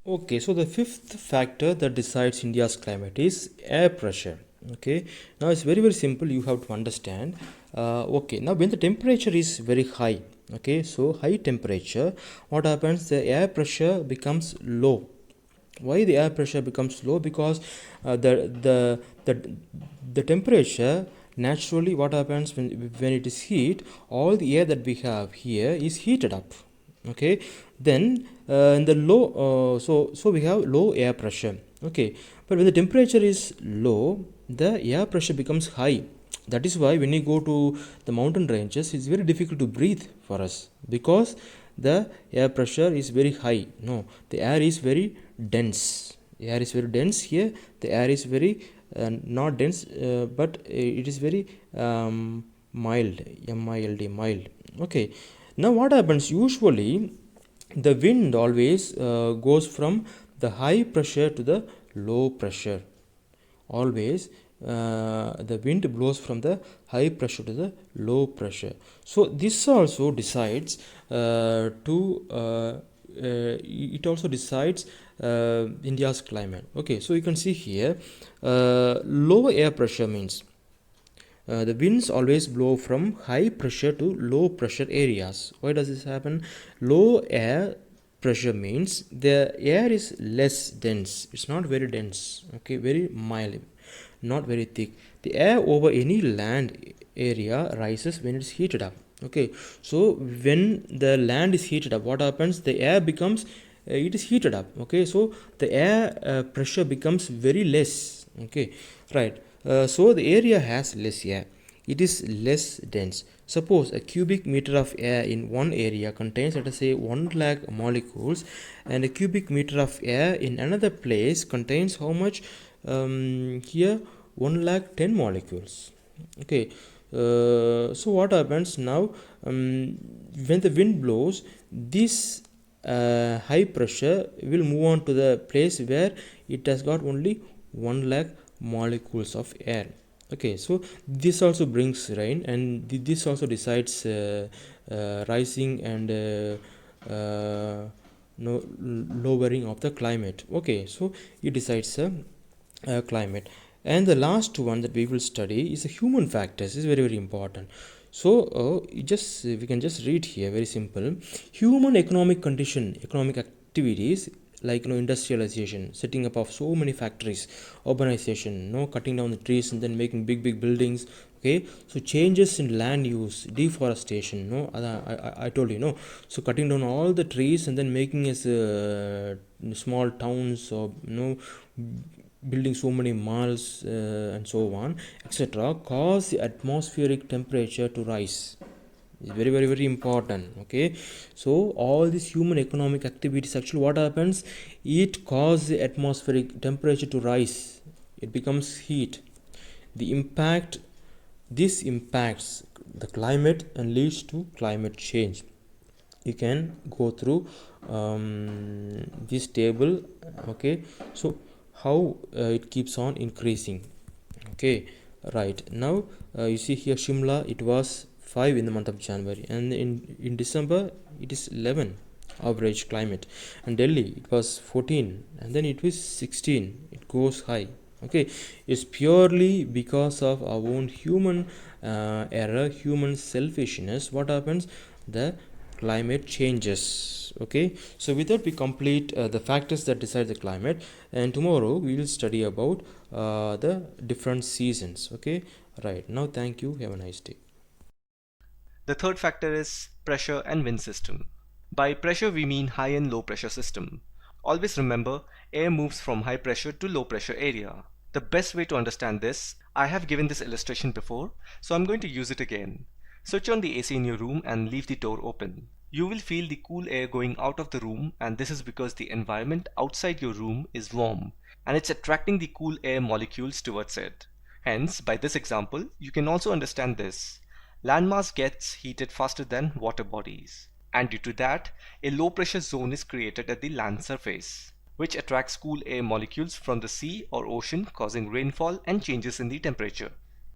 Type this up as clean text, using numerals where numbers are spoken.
Okay, so the fifth factor that decides India's climate is air pressure. Okay, now it's very simple. You have to understand. Okay, now when the temperature is very high, okay, so high temperature, what happens? The air pressure becomes low. Why the air pressure becomes low? Because the the temperature naturally, what happens when it is heat, all the air that we have here is heated up. Okay, then in the low, so we have low air pressure. Okay, but when the temperature is low, the air pressure becomes high. That is why when you go to the mountain ranges, it's very difficult to breathe for us, because the air pressure is very high. No, the air is very dense. The air is very dense here. The air is very not dense, but it is very mild. mild mild. Okay, now what happens? Usually the wind always goes from the high pressure to the low pressure. Always the wind blows from the high pressure to the low pressure. So this also decides it also decides India's climate. Okay, so you can see here, low air pressure means the winds always blow from high pressure to low pressure areas. Why does this happen? Low air pressure means the air is less dense. It's not very dense. Okay, very mild, not very thick. The air over any land area rises when it's heated up. Okay, so when the land is heated up, what happens? The air becomes it is heated up. Okay, so the air pressure becomes very less. Okay, right. So the area has less air. It is less dense. Suppose a cubic meter of air in one area contains, let us say, 1 lakh molecules, and a cubic meter of air in another place contains how much? Here 1 lakh 10 molecules. Okay, so what happens now? When the wind blows, this high pressure will move on to the place where it has got only 1 lakh molecules of air. Okay, so this also brings rain, and this also decides rising and no lowering of the climate. Okay, so it decides climate. And the last one that we will study is the human factors. Is very important. So we can just read here, very simple. Human economic condition, economic activities, like industrialization, setting up of so many factories, urbanization, cutting down the trees and then making big buildings. Okay, so changes in land use, deforestation, I told you, so cutting down all the trees and then making as small towns, or building so many malls and so on, etc., cause the atmospheric temperature to rise. Is very important. Okay, so all these human economic activities, actually what happens, it causes the atmospheric temperature to rise. It becomes heat. This impacts the climate and leads to climate change. You can go through this table. Okay, so how it keeps on increasing. Okay, right. Now you see here, Shimla, it was 5 in the month of January, and in December it is 11 average climate, and Delhi it was 14, and then it was 16. It goes high. Okay, it's purely because of our own human error, human selfishness. What happens? The climate changes. Okay, so with that we complete the factors that decide the climate, and tomorrow we will study about the different seasons. Okay, right. Now thank you, have a nice day. The third factor is pressure and wind system. By pressure we mean high and low pressure system. Always remember, air moves from high pressure to low pressure area. The best way to understand this, I have given this illustration before, so I'm going to use it again. Switch on the AC in your room and leave the door open. You will feel the cool air going out of the room, and this is because the environment outside your room is warm and it's attracting the cool air molecules towards it. Hence, by this example, you can also understand this. Landmass gets heated faster than water bodies, and due to that, a low pressure zone is created at the land surface, which attracts cool air molecules from the sea or ocean, causing rainfall and changes in the temperature.